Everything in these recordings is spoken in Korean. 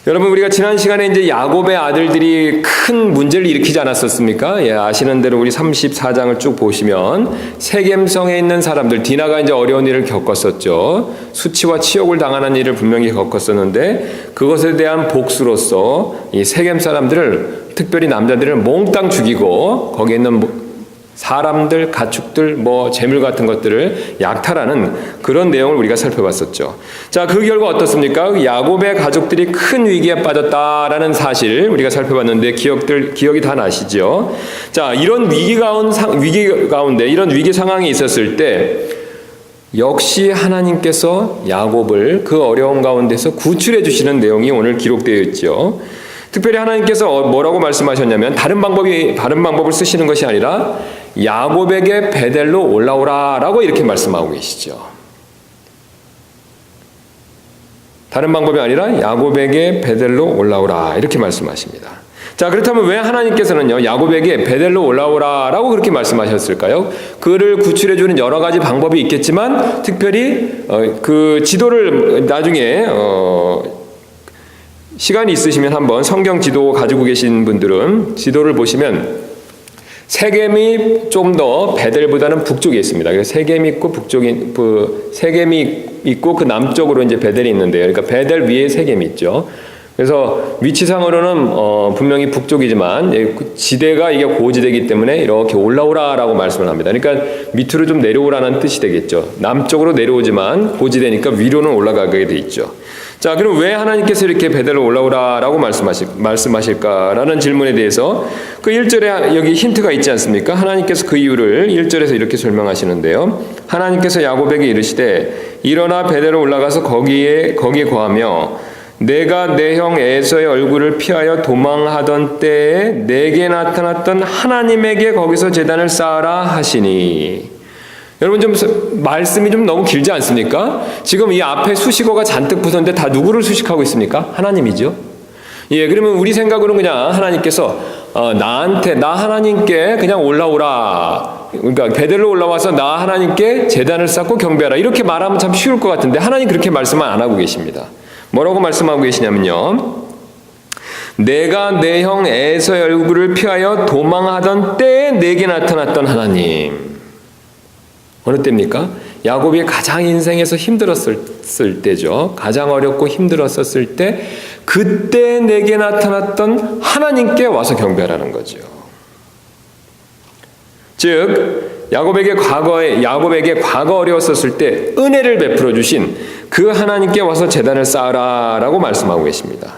여러분, 우리가 지난 시간에 이제 야곱의 아들들이 큰 문제를 일으키지 않았었습니까? 예, 아시는 대로 우리 34장을 쭉 보시면 세겜성에 있는 사람들, 디나가 이제 어려운 일을 겪었었죠. 수치와 치욕을 당하는 일을 분명히 겪었었는데 그것에 대한 복수로서 이 세겜 사람들을, 특별히 남자들을 몽땅 죽이고 거기에 있는 사람들, 가축들, 재물 같은 것들을 약탈하는 그런 내용을 우리가 살펴봤었죠. 자, 그 결과 어떻습니까? 야곱의 가족들이 큰 위기에 빠졌다라는 사실 우리가 살펴봤는데 기억이 다 나시죠? 자, 이런 위기 가운데 이런 위기 상황이 있었을 때 역시 하나님께서 야곱을 그 어려운 가운데서 구출해 주시는 내용이 오늘 기록되어 있죠. 특별히 하나님께서 뭐라고 말씀하셨냐면 다른 방법을 쓰시는 것이 아니라 야곱에게 베델로 올라오라라고 이렇게 말씀하고 계시죠. 다른 방법이 아니라 야곱에게 베델로 올라오라 이렇게 말씀하십니다. 자, 그렇다면 왜 하나님께서는요 야곱에게 베델로 올라오라라고 그렇게 말씀하셨을까요? 그를 구출해주는 여러 가지 방법이 있겠지만 특별히 그 지도를 나중에 시간이 있으시면 한번 성경 지도 가지고 계신 분들은 지도를 보시면 세겜이 좀 더 베델보다는 북쪽에 있습니다. 그래서 세겜이 있고 세겜이 있고 그 남쪽으로 이제 베델이 있는데요. 그러니까 베델 위에 세겜이 있죠. 그래서 위치상으로는 분명히 북쪽이지만 지대가 이게 고지대이기 때문에 이렇게 올라오라라고 말씀을 합니다. 그러니까 밑으로 좀 내려오라는 뜻이 되겠죠. 남쪽으로 내려오지만 고지대니까 위로는 올라가게 돼 있죠. 자, 그럼 왜 하나님께서 이렇게 베델로 올라오라라고 말씀하실까라는 질문에 대해서 그 1절에 여기 힌트가 있지 않습니까? 하나님께서 그 이유를 1절에서 이렇게 설명하시는데요. 하나님께서 야곱에게 이르시되 일어나 베델로 올라가서 거기에 거하며 내가 내 형 에서의 얼굴을 피하여 도망하던 때에 내게 나타났던 하나님에게 거기서 제단을 쌓아라 하시니. 여러분, 좀 말씀이 좀 너무 길지 않습니까? 지금 이 앞에 수식어가 잔뜩 붙었는데 다 누구를 수식하고 있습니까? 하나님이죠. 예, 그러면 우리 생각으로는 그냥 하나님께서 나 하나님께 그냥 올라오라. 그러니까 베델로 올라와서 나 하나님께 제단을 쌓고 경배하라. 이렇게 말하면 참 쉬울 것 같은데 하나님 그렇게 말씀을 안 하고 계십니다. 뭐라고 말씀하고 계시냐면요. 내가 내 형 에서의 얼굴을 피하여 도망하던 때에 내게 나타났던 하나님. 어느 때입니까? 야곱이 가장 인생에서 힘들었을 때죠. 가장 어렵고 힘들었을 때 그때 내게 나타났던 하나님께 와서 경배하라는 거죠. 즉 야곱에게 과거 어려웠었을 때 은혜를 베풀어 주신 그 하나님께 와서 제단을 쌓아라라고 말씀하고 계십니다.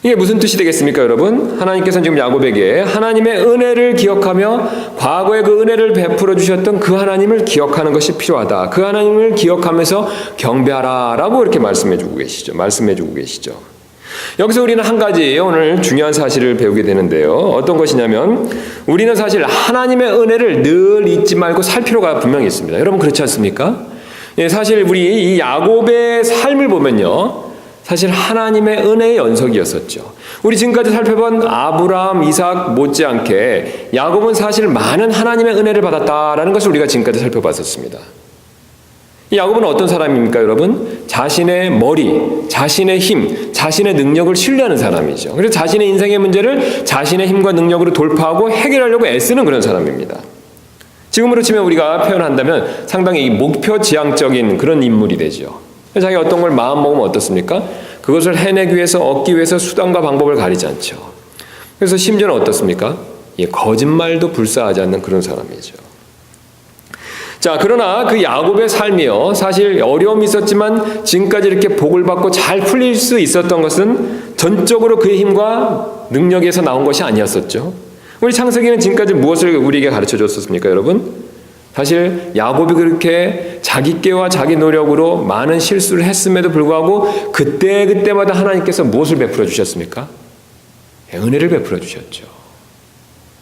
이게 무슨 뜻이 되겠습니까, 여러분? 하나님께서는 지금 야곱에게 하나님의 은혜를 기억하며 과거에 그 은혜를 베풀어 주셨던 그 하나님을 기억하는 것이 필요하다. 그 하나님을 기억하면서 경배하라라고 이렇게 말씀해주고 계시죠. 여기서 우리는 한 가지 오늘 중요한 사실을 배우게 되는데요. 어떤 것이냐면 우리는 사실 하나님의 은혜를 늘 잊지 말고 살 필요가 분명히 있습니다. 여러분, 그렇지 않습니까? 예, 사실 우리 이 야곱의 삶을 보면요. 사실 하나님의 은혜의 연속이었었죠. 우리 지금까지 살펴본 아브라함, 이삭 못지않게 야곱은 사실 많은 하나님의 은혜를 받았다라는 것을 우리가 지금까지 살펴봤었습니다. 이 야곱은 어떤 사람입니까, 여러분? 자신의 머리, 자신의 힘, 자신의 능력을 신뢰하는 사람이죠. 그래서 자신의 인생의 문제를 자신의 힘과 능력으로 돌파하고 해결하려고 애쓰는 그런 사람입니다. 지금으로 치면 우리가 표현한다면 상당히 목표 지향적인 그런 인물이 되죠. 자기가 어떤 걸 마음먹으면 어떻습니까? 그것을 해내기 위해서, 얻기 위해서 수단과 방법을 가리지 않죠. 그래서 심지어는 어떻습니까? 거짓말도 불사하지 않는 그런 사람이죠. 자, 그러나 그 야곱의 삶이요, 사실 어려움이 있었지만 지금까지 이렇게 복을 받고 잘 풀릴 수 있었던 것은 전적으로 그의 힘과 능력에서 나온 것이 아니었었죠. 우리 창세기는 지금까지 무엇을 우리에게 가르쳐 줬었습니까, 여러분? 사실 야곱이 그렇게 자기 깨와 자기 노력으로 많은 실수를 했음에도 불구하고 그때마다 하나님께서 무엇을 베풀어 주셨습니까? 은혜를 베풀어 주셨죠.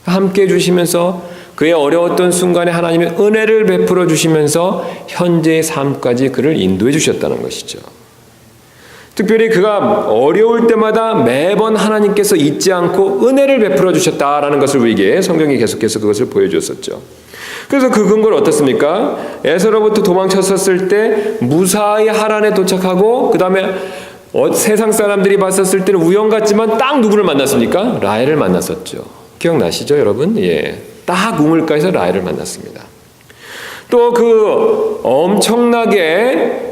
함께 해주시면서 그의 어려웠던 순간에 하나님의 은혜를 베풀어 주시면서 현재의 삶까지 그를 인도해 주셨다는 것이죠. 특별히 그가 어려울 때마다 매번 하나님께서 잊지 않고 은혜를 베풀어 주셨다라는 것을 우리에게 성경이 계속해서 그것을 보여주었었죠. 그래서 그 근거는 어떻습니까? 에서로부터 도망쳤었을 때 무사히 하란에 도착하고 그 다음에 세상 사람들이 봤었을 때는 우연 같지만 딱 누구를 만났습니까? 라헬을 만났었죠. 기억나시죠, 여러분? 예, 딱 우물가에서 라헬을 만났습니다. 또 그 엄청나게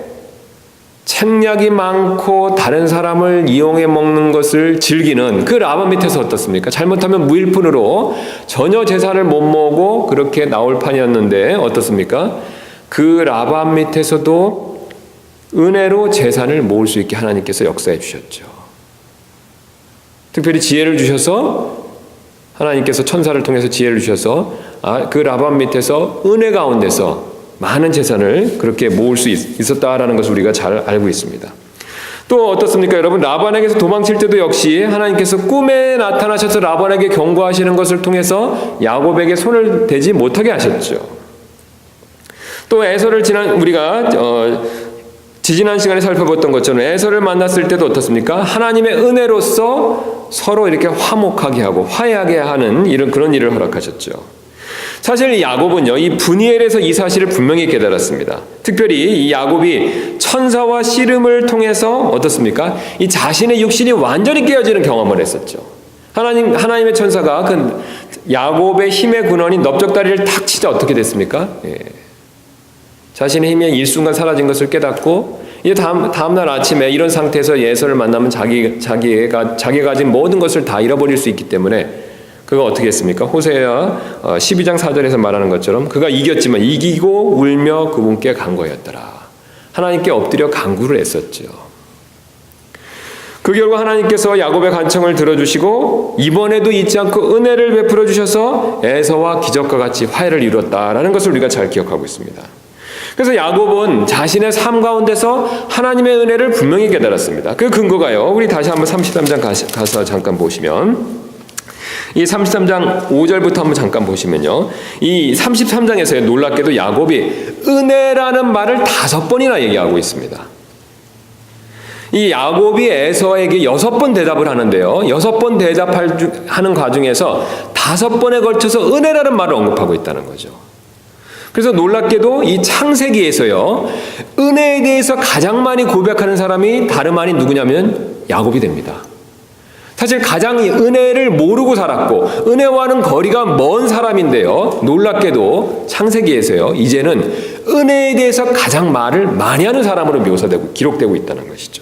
책략이 많고 다른 사람을 이용해 먹는 것을 즐기는 그 라반 밑에서 어떻습니까? 잘못하면 무일푼으로 전혀 재산을 못 모으고 그렇게 나올 판이었는데 어떻습니까? 그 라반 밑에서도 은혜로 재산을 모을 수 있게 하나님께서 역사해 주셨죠. 특별히 지혜를 주셔서 하나님께서 천사를 통해서 지혜를 주셔서 그 라반 밑에서 은혜 가운데서 많은 재산을 그렇게 모을 수 있었다라는 것을 우리가 잘 알고 있습니다. 또 어떻습니까, 여러분? 라반에게서 도망칠 때도 역시 하나님께서 꿈에 나타나셔서 라반에게 경고하시는 것을 통해서 야곱에게 손을 대지 못하게 하셨죠. 또 에서를 우리가 지지난 시간에 살펴봤던 것처럼 에서를 만났을 때도 어떻습니까? 하나님의 은혜로서 서로 이렇게 화목하게 하고 화해하게 하는 그런 일을 허락하셨죠. 사실 야곱은요, 이 브니엘에서 이 사실을 분명히 깨달았습니다. 특별히 이 야곱이 천사와 씨름을 통해서 어떻습니까? 이 자신의 육신이 완전히 깨어지는 경험을 했었죠. 하나님의 천사가 그 야곱의 힘의 근원인 넓적다리를 탁 치자 어떻게 됐습니까? 예. 자신의 힘이 일순간 사라진 것을 깨닫고 이제 다음날 아침에 이런 상태에서 에서를 만나면 자기가 가진 모든 것을 다 잃어버릴 수 있기 때문에 그가 어떻게 했습니까? 호세아 12장 4절에서 말하는 것처럼 그가 이겼지만 이기고 울며 그분께 간구하였더라. 하나님께 엎드려 간구를 했었죠. 그 결과 하나님께서 야곱의 간청을 들어주시고 이번에도 잊지 않고 은혜를 베풀어 주셔서 에서와 기적과 같이 화해를 이뤘다라는 것을 우리가 잘 기억하고 있습니다. 그래서 야곱은 자신의 삶 가운데서 하나님의 은혜를 분명히 깨달았습니다. 그 근거가요, 우리 다시 한번 33장 가서 잠깐 보시면, 이 33장 5절부터 한번 잠깐 보시면요, 이 33장에서 놀랍게도 야곱이 은혜라는 말을 5번이나 얘기하고 있습니다. 이 야곱이 에서에게 6번 대답을 하는데요, 6번 대답하는 과정에서 5번에 걸쳐서 은혜라는 말을 언급하고 있다는 거죠. 그래서 놀랍게도 이 창세기에서요, 은혜에 대해서 가장 많이 고백하는 사람이 다름 아닌 누구냐면 야곱이 됩니다. 사실 가장 은혜를 모르고 살았고 은혜와는 거리가 먼 사람인데요, 놀랍게도 창세기에서요, 이제는 은혜에 대해서 가장 말을 많이 하는 사람으로 묘사되고 기록되고 있다는 것이죠.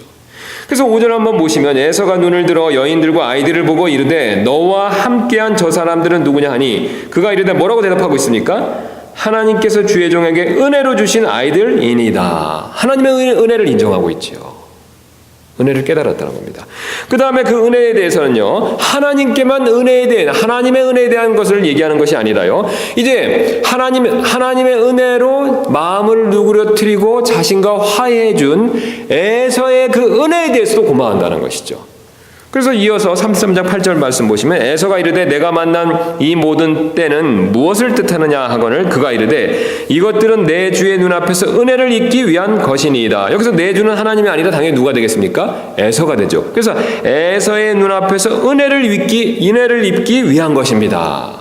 그래서 5절 한번 보시면 에서가 눈을 들어 여인들과 아이들을 보고 이르되 너와 함께한 저 사람들은 누구냐 하니 그가 이르되 뭐라고 대답하고 있습니까? 하나님께서 주의 종에게 은혜로 주신 아이들이니이다. 하나님의 은혜를 인정하고 있죠. 은혜를 깨달았다는 겁니다. 그 다음에 그 은혜에 대해서는요, 하나님께만 하나님의 은혜에 대한 것을 얘기하는 것이 아니라요, 이제 하나님의 은혜로 마음을 누그러뜨리고 자신과 화해해준 에서의 그 은혜에 대해서도 고마워한다는 것이죠. 그래서 이어서 33장 8절 말씀 보시면 에서가 이르되 내가 만난 이 모든 때는 무엇을 뜻하느냐 하거늘 그가 이르되 이것들은 내 주의 눈앞에서 은혜를 입기 위한 것이니이다. 여기서 내 주는 하나님이 아니라 당연히 누가 되겠습니까? 에서가 되죠. 그래서 에서의 눈앞에서 은혜를 입기 위한 것입니다.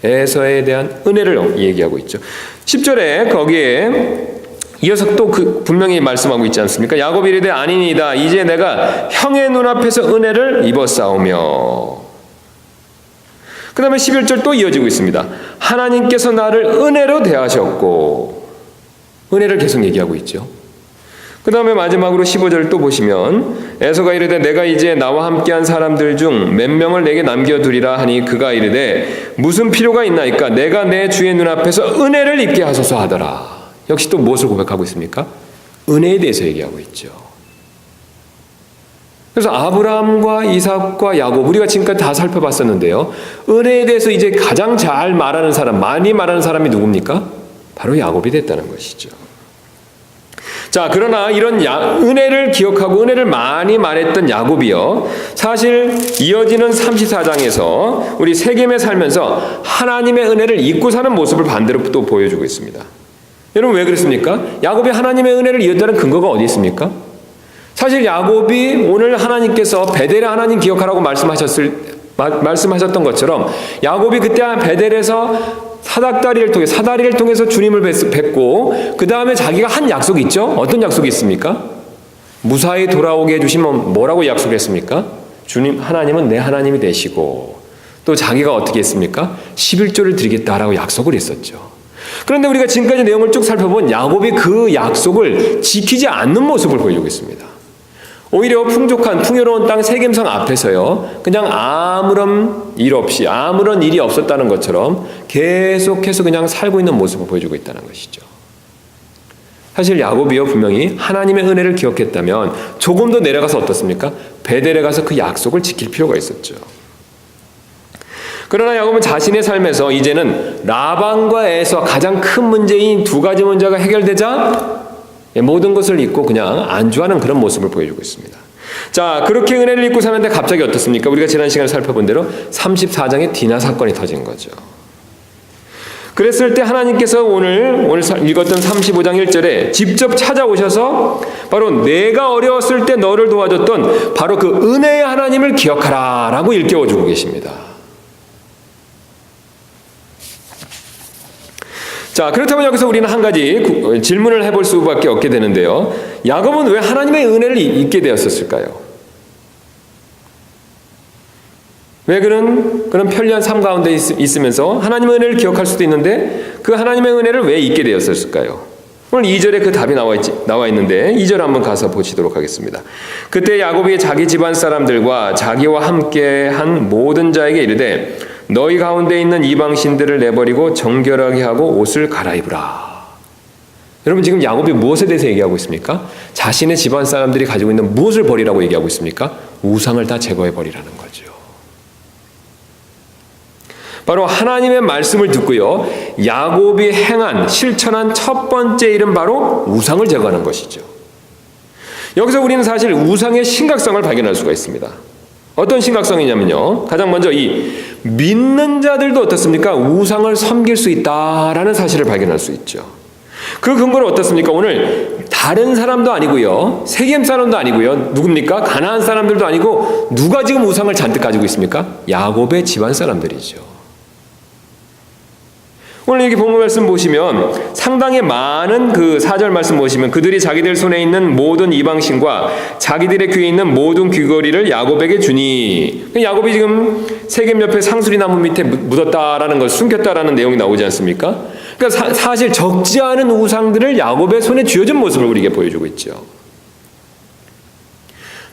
에서에 대한 은혜를 얘기하고 있죠. 10절에 거기에 이어서 또 분명히 말씀하고 있지 않습니까? 야곱이 이르되 아니니이다. 이제 내가 형의 눈앞에서 은혜를 입었사오며. 그 다음에 11절 또 이어지고 있습니다. 하나님께서 나를 은혜로 대하셨고. 은혜를 계속 얘기하고 있죠. 그 다음에 마지막으로 15절 또 보시면 에서가 이르되 내가 이제 나와 함께한 사람들 중 몇 명을 내게 남겨두리라 하니 그가 이르되 무슨 필요가 있나이까? 내가 내 주의 눈앞에서 은혜를 입게 하소서 하더라. 역시 또 무엇을 고백하고 있습니까? 은혜에 대해서 얘기하고 있죠. 그래서 아브라함과 이삭과 야곱, 우리가 지금까지 다 살펴봤었는데요, 은혜에 대해서 이제 가장 잘 말하는 사람, 많이 말하는 사람이 누굽니까? 바로 야곱이 됐다는 것이죠. 자, 그러나 이런 은혜를 기억하고 은혜를 많이 말했던 야곱이요, 사실 이어지는 34장에서 우리 세겜에 살면서 하나님의 은혜를 잊고 사는 모습을 반대로 또 보여주고 있습니다. 여러분 왜 그랬습니까? 야곱이 하나님의 은혜를 잊었다는 근거가 어디 있습니까? 사실 야곱이 오늘 하나님께서 베델의 하나님 기억하라고 말씀하셨을 말씀하셨던 것처럼 야곱이 그때 베델에서 사다리를 통해서 주님을 뵙고 그 다음에 자기가 한 약속이 있죠. 어떤 약속이 있습니까? 무사히 돌아오게 해주시면 뭐라고 약속했습니까? 주님, 하나님은 내 하나님이 되시고 또 자기가 어떻게 했습니까? 11조를 드리겠다라고 약속을 했었죠. 그런데 우리가 지금까지 내용을 쭉 살펴본 야곱이 그 약속을 지키지 않는 모습을 보여주고 있습니다. 오히려 풍요로운 땅 세겜성 앞에서요, 그냥 아무런 일 없이 아무런 일이 없었다는 것처럼 계속해서 그냥 살고 있는 모습을 보여주고 있다는 것이죠. 사실 야곱이요, 분명히 하나님의 은혜를 기억했다면 조금 더 내려가서 어떻습니까? 베델에 가서 그 약속을 지킬 필요가 있었죠. 그러나 야곱은 자신의 삶에서 이제는 라반과에서 가장 큰 문제인 두 가지 문제가 해결되자 모든 것을 잊고 그냥 안주하는 그런 모습을 보여주고 있습니다. 자, 그렇게 은혜를 잊고 사는데 갑자기 어떻습니까? 우리가 지난 시간에 살펴본 대로 34장에 디나 사건이 터진 거죠. 그랬을 때 하나님께서 오늘 읽었던 35장 1절에 직접 찾아오셔서 바로 내가 어려웠을 때 너를 도와줬던 바로 그 은혜의 하나님을 기억하라 라고 일깨워주고 계십니다. 자, 그렇다면 여기서 우리는 한 가지 질문을 해볼 수밖에 없게 되는데요. 야곱은 왜 하나님의 은혜를 잊게 되었을까요? 왜 그런 편리한 삶 가운데 있으면서 하나님의 은혜를 기억할 수도 있는데 그 하나님의 은혜를 왜 잊게 되었을까요? 오늘 2절에 그 답이 나와 있는데 2절 한번 가서 보시도록 하겠습니다. 그때 야곱이 자기 집안 사람들과 자기와 함께 한 모든 자에게 이르되 너희 가운데 있는 이방신들을 내버리고 정결하게 하고 옷을 갈아입으라. 여러분, 지금 야곱이 무엇에 대해서 얘기하고 있습니까? 자신의 집안 사람들이 가지고 있는 무엇을 버리라고 얘기하고 있습니까? 우상을 다 제거해 버리라는 거죠. 바로 하나님의 말씀을 듣고요, 야곱이 실천한 첫 번째 일은 바로 우상을 제거하는 것이죠. 여기서 우리는 사실 우상의 심각성을 발견할 수가 있습니다. 어떤 심각성이냐면요, 가장 먼저 이 믿는 자들도 어떻습니까? 우상을 섬길 수 있다라는 사실을 발견할 수 있죠. 그 근거는 어떻습니까? 오늘 다른 사람도 아니고요, 세겜 사람도 아니고요, 누굽니까? 가나안 사람들도 아니고 누가 지금 우상을 잔뜩 가지고 있습니까? 야곱의 집안 사람들이죠. 오늘 여기 본문 말씀 보시면 상당히 많은 그 4절 말씀 보시면 그들이 자기들 손에 있는 모든 이방신과 자기들의 귀에 있는 모든 귀걸이를 야곱에게 주니, 야곱이 지금 세겜 옆에 상수리 나무 밑에 묻었다라는 것, 숨겼다라는 내용이 나오지 않습니까? 그러니까 사실 적지 않은 우상들을 야곱의 손에 쥐어준 모습을 우리에게 보여주고 있죠.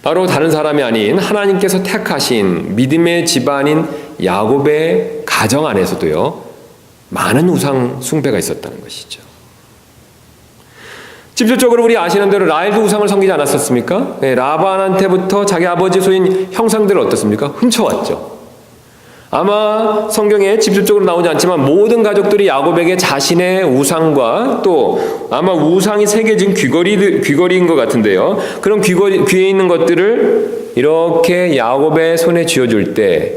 바로 다른 사람이 아닌 하나님께서 택하신 믿음의 집안인 야곱의 가정 안에서도요, 많은 우상 숭배가 있었다는 것이죠. 직접적으로 우리 아시는 대로 라헬도 우상을 섬기지 않았었습니까? 네, 라반한테부터 자기 아버지 소인 형상들을 어떻습니까? 훔쳐왔죠. 아마 성경에 직접적으로 나오지 않지만 모든 가족들이 야곱에게 자신의 우상과 또 아마 우상이 새겨진 귀걸이인 것 같은데요. 그런 귀에 있는 것들을 이렇게 야곱의 손에 쥐어줄 때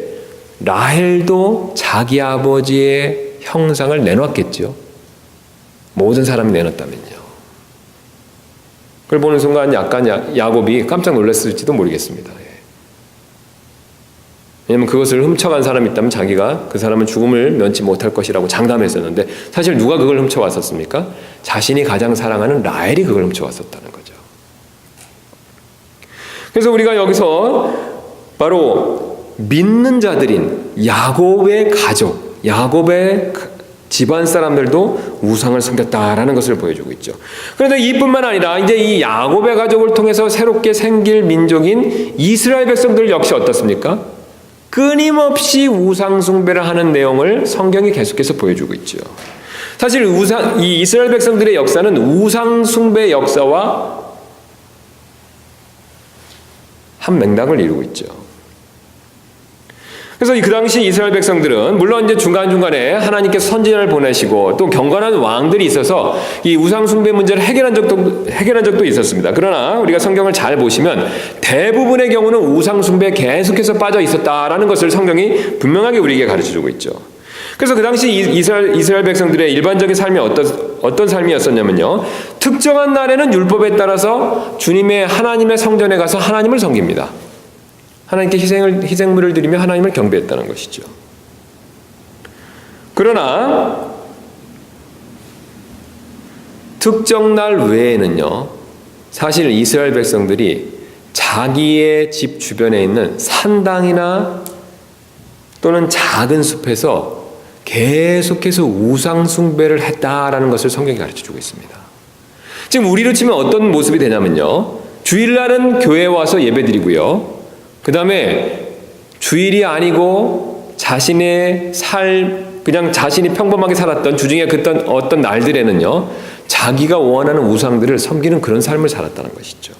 라헬도 자기 아버지의 형상을 내놨겠죠. 모든 사람이 내놨다면요. 그걸 보는 순간 약간 야곱이 깜짝 놀랐을지도 모르겠습니다. 왜냐하면 그것을 훔쳐간 사람이 있다면 자기가 그 사람은 죽음을 면치 못할 것이라고 장담했었는데 사실 누가 그걸 훔쳐왔었습니까? 자신이 가장 사랑하는 라헬이 그걸 훔쳐왔었다는 거죠. 그래서 우리가 여기서 바로 믿는 자들인 야곱의 가족, 야곱의 집안 사람들도 우상을 섬겼다라는 것을 보여주고 있죠. 그런데 이뿐만 아니라 이제 이 야곱의 가족을 통해서 새롭게 생길 민족인 이스라엘 백성들 역시 어떻습니까? 끊임없이 우상 숭배를 하는 내용을 성경이 계속해서 보여주고 있죠. 사실 이 이스라엘 백성들의 역사는 우상 숭배 역사와 한 맥락을 이루고 있죠. 그래서 그 당시 이스라엘 백성들은 물론 이제 중간중간에 하나님께서 선지자를 보내시고 또 경건한 왕들이 있어서 이 우상 숭배 문제를 해결한 적도 있었습니다. 그러나 우리가 성경을 잘 보시면 대부분의 경우는 우상 숭배에 계속해서 빠져 있었다라는 것을 성경이 분명하게 우리에게 가르쳐주고 있죠. 그래서 그 당시 이스라엘 백성들의 일반적인 삶이 어떤 삶이었었냐면요, 특정한 날에는 율법에 따라서 하나님의 성전에 가서 하나님을 섬깁니다. 하나님께 희생물을 드리며 하나님을 경배했다는 것이죠. 그러나 특정 날 외에는요, 사실 이스라엘 백성들이 자기의 집 주변에 있는 산당이나 또는 작은 숲에서 계속해서 우상 숭배를 했다라는 것을 성경이 가르쳐주고 있습니다. 지금 우리로 치면 어떤 모습이 되냐면요, 주일날은 교회에 와서 예배드리고요, 그 다음에 주일이 아니고 그냥 자신이 평범하게 살았던 주중에 어떤 날들에는요, 자기가 원하는 우상들을 섬기는 그런 삶을 살았다는 것이죠.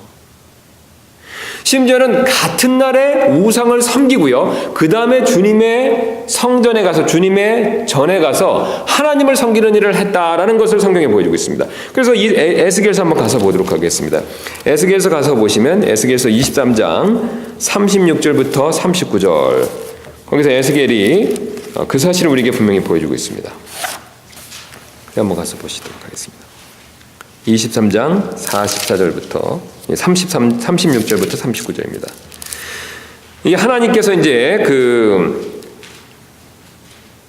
심지어는 같은 날에 우상을 섬기고요, 그 다음에 주님의 성전에 가서, 주님의 전에 가서 하나님을 섬기는 일을 했다라는 것을 성경에 보여주고 있습니다. 그래서 이 에스겔서 한번 가서 보도록 하겠습니다. 에스겔서 가서 보시면 에스겔서 23장 36절부터 39절, 거기서 에스겔이 그 사실을 우리에게 분명히 보여주고 있습니다. 한번 가서 보시도록 하겠습니다. 23장 44절부터 36절부터 39절입니다. 이게 하나님께서 이제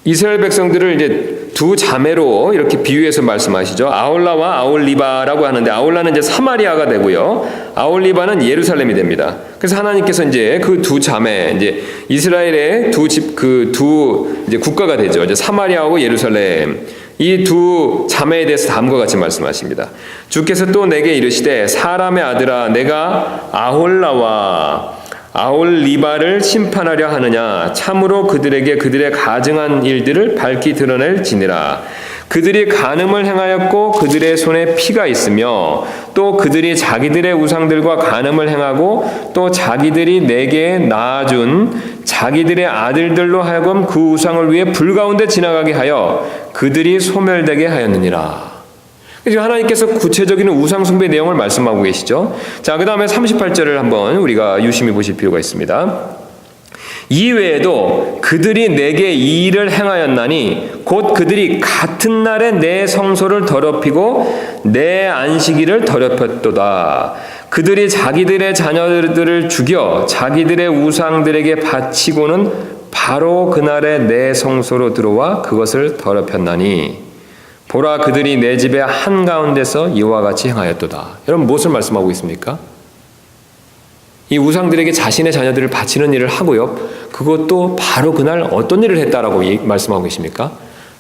이스라엘 백성들을 이제 두 자매로 이렇게 비유해서 말씀하시죠. 아홀라와 아홀리바라고 하는데, 아홀라는 이제 사마리아가 되고요, 아홀리바는 예루살렘이 됩니다. 그래서 하나님께서 이제 그 두 자매, 이제 이스라엘의 두 이제 국가가 되죠. 이제 사마리아하고 예루살렘, 이 두 자매에 대해서 다음과 같이 말씀하십니다. 주께서 또 내게 이르시되, 사람의 아들아, 내가 아홀라와 아홀리바를 심판하려 하느냐? 참으로 그들에게 그들의 가증한 일들을 밝히 드러낼지니라. 그들이 간음을 행하였고 그들의 손에 피가 있으며, 또 그들이 자기들의 우상들과 간음을 행하고 또 자기들이 내게 낳아준 자기들의 아들들로 하여금 그 우상을 위해 불 가운데 지나가게 하여 그들이 소멸되게 하였느니라. 지금 하나님께서 구체적인 우상 숭배 내용을 말씀하고 계시죠. 자, 그 다음에 38절을 한번 우리가 유심히 보실 필요가 있습니다. 이외에도 그들이 내게 이 일을 행하였나니 곧 그들이 같은 날에 내 성소를 더럽히고 내 안식일을 더럽혔도다. 그들이 자기들의 자녀들을 죽여 자기들의 우상들에게 바치고는 바로 그날에 내 성소로 들어와 그것을 더럽혔나니 보라, 그들이 내 집의 한가운데서 이와 같이 행하였도다. 여러분, 무엇을 말씀하고 있습니까? 이 우상들에게 자신의 자녀들을 바치는 일을 하고요, 그것도 바로 그날 어떤 일을 했다라고 말씀하고 계십니까?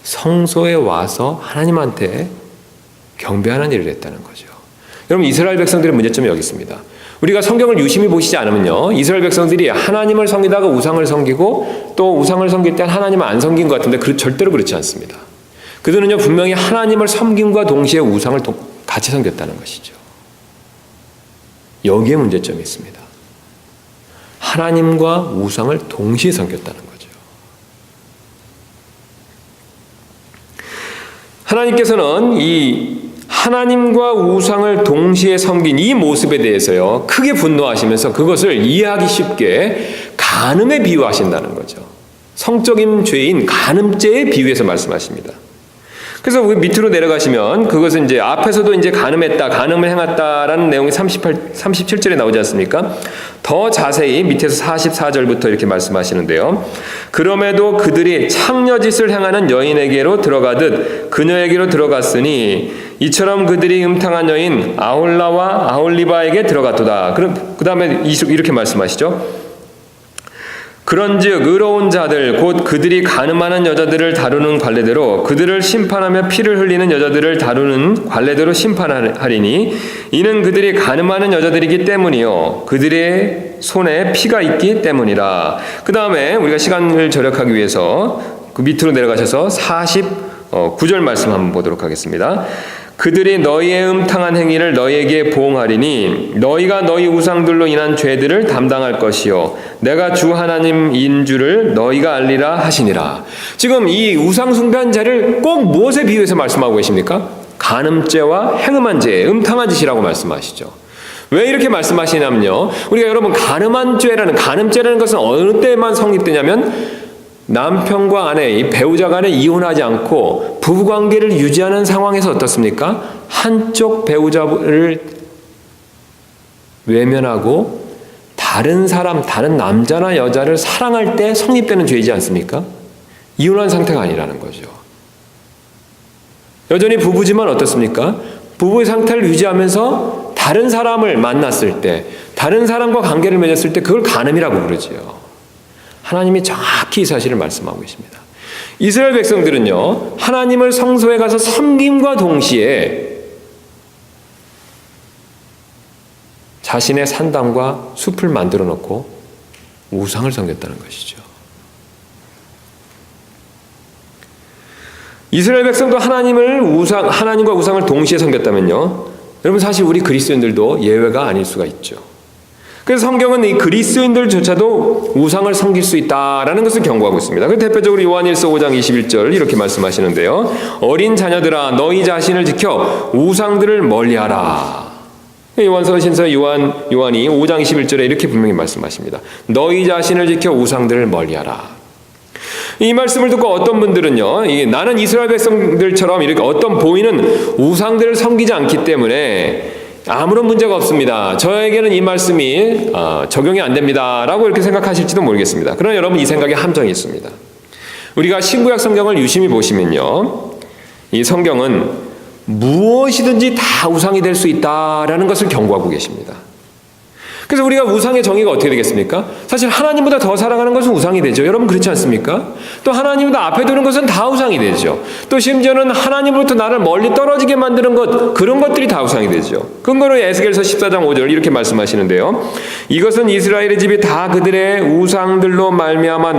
성소에 와서 하나님한테 경배하는 일을 했다는 거죠. 여러분, 이스라엘 백성들의 문제점이 여기 있습니다. 우리가 성경을 유심히 보시지 않으면요, 이스라엘 백성들이 하나님을 섬기다가 우상을 섬기고 또 우상을 섬길 땐 하나님을 안 섬긴 것 같은데 절대로 그렇지 않습니다. 그들은요, 분명히 하나님을 섬김과 동시에 우상을 같이 섬겼다는 것이죠. 여기에 문제점이 있습니다. 하나님과 우상을 동시에 섬겼다는 거죠. 하나님께서는 이 하나님과 우상을 동시에 섬긴 이 모습에 대해서요, 크게 분노하시면서 그것을 이해하기 쉽게 간음에 비유하신다는 거죠. 성적인 죄인 간음죄에 비유해서 말씀하십니다. 그래서 밑으로 내려가시면 그것은 이제 앞에서도 이제 간음을 행했다라는 내용이 37절에 나오지 않습니까? 더 자세히 밑에서 44절부터 이렇게 말씀하시는데요. 그럼에도 그들이 창녀짓을 행하는 여인에게로 들어가듯 그녀에게로 들어갔으니 이처럼 그들이 음탕한 여인 아홀라와 아홀리바에게 들어갔도다. 그 다음에 이렇게 말씀하시죠. 그런즉 의로운 자들 곧 그들이 간음하는 여자들을 다루는 관례대로 그들을 심판하며 피를 흘리는 여자들을 다루는 관례대로 심판하리니 이는 그들이 간음하는 여자들이기 때문이요 그들의 손에 피가 있기 때문이라. 그 다음에 우리가 시간을 절약하기 위해서 그 밑으로 내려가셔서 49절 말씀 한번 보도록 하겠습니다. 그들이 너희의 음탕한 행위를 너희에게 보응하리니 너희가 너희 우상들로 인한 죄들을 담당할 것이요 내가 주 하나님인 줄을 너희가 알리라 하시니라. 지금 이 우상 숭배한 자를 꼭 무엇에 비유해서 말씀하고 계십니까? 간음죄와 행음한 죄, 음탕한 짓이라고 말씀하시죠. 왜 이렇게 말씀하시냐면요, 우리가 여러분 간음죄라는 것은 어느 때만 성립되냐면 남편과 아내, 이 배우자 간에 이혼하지 않고 부부관계를 유지하는 상황에서 어떻습니까? 한쪽 배우자를 외면하고 다른 사람, 다른 남자나 여자를 사랑할 때 성립되는 죄이지 않습니까? 이혼한 상태가 아니라는 거죠. 여전히 부부지만 어떻습니까? 부부의 상태를 유지하면서 다른 사람을 만났을 때, 다른 사람과 관계를 맺었을 때 그걸 간음이라고 부르지요. 하나님이 정확히 이 사실을 말씀하고 계십니다. 이스라엘 백성들은요, 하나님을 성소에 가서 섬김과 동시에 자신의 산당과 숲을 만들어 놓고 우상을 섬겼다는 것이죠. 이스라엘 백성도 하나님과 우상을 동시에 섬겼다면요, 여러분 사실 우리 그리스도인들도 예외가 아닐 수가 있죠. 그래서 성경은 이 그리스도인들조차도 우상을 섬길 수 있다라는 것을 경고하고 있습니다. 그 대표적으로 요한일서 5장 21절 이렇게 말씀하시는데요. 어린 자녀들아 너희 자신을 지켜 우상들을 멀리하라. 요한서신서 요한이 5장 21절에 이렇게 분명히 말씀하십니다. 너희 자신을 지켜 우상들을 멀리하라. 이 말씀을 듣고 어떤 분들은요, 나는 이스라엘 백성들처럼 이렇게 어떤 보이는 우상들을 섬기지 않기 때문에 아무런 문제가 없습니다. 저에게는 이 말씀이 적용이 안 됩니다. 라고 이렇게 생각하실지도 모르겠습니다. 그러나 여러분 이 생각에 함정이 있습니다. 우리가 신구약 성경을 유심히 보시면요, 이 성경은 무엇이든지 다 우상이 될 수 있다라는 것을 경고하고 계십니다. 그래서 우리가 우상의 정의가 어떻게 되겠습니까? 사실 하나님보다 더 사랑하는 것은 우상이 되죠. 여러분 그렇지 않습니까? 또 하나님보다 앞에 두는 것은 다 우상이 되죠. 또 심지어는 하나님으로부터 나를 멀리 떨어지게 만드는 것, 그런 것들이 다 우상이 되죠. 근거로 에스겔서 14장 5절 이렇게 말씀하시는데요. 이것은 이스라엘의 집이 다 그들의 우상들로 말미암아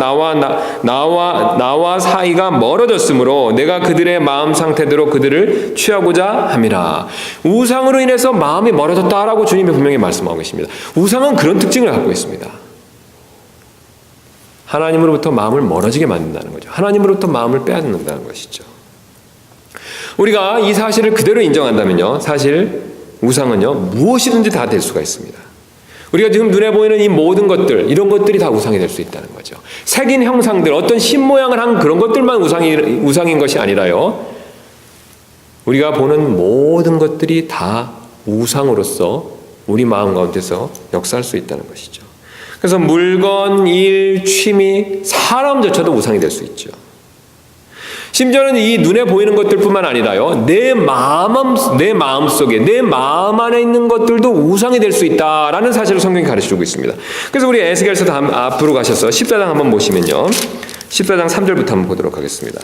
나와 사이가 멀어졌으므로 내가 그들의 마음 상태대로 그들을 취하고자 함이라. 우상으로 인해서 마음이 멀어졌다라고 주님이 분명히 말씀하고 계십니다. 우상은 그런 특징을 갖고 있습니다. 하나님으로부터 마음을 멀어지게 만든다는 거죠. 하나님으로부터 마음을 빼앗는다는 것이죠. 우리가 이 사실을 그대로 인정한다면요, 사실 우상은요 무엇이든지 다 될 수가 있습니다. 우리가 지금 눈에 보이는 이 모든 것들, 이런 것들이 다 우상이 될 수 있다는 거죠. 새긴 형상들, 어떤 신 모양을 한 그런 것들만 우상인 것이 아니라요, 우리가 보는 모든 것들이 다 우상으로서 우리 마음 가운데서 역사할 수 있다는 것이죠. 그래서 물건, 일, 취미, 사람조차도 우상이 될 수 있죠. 심지어는 이 눈에 보이는 것들뿐만 아니라요, 내 마음 속에, 내 마음 안에 있는 것들도 우상이 될 수 있다라는 사실을 성경이 가르쳐주고 있습니다. 그래서 우리 에스겔서 앞으로 가셔서 14장 한번 보시면요, 14장 3절부터 한번 보도록 하겠습니다.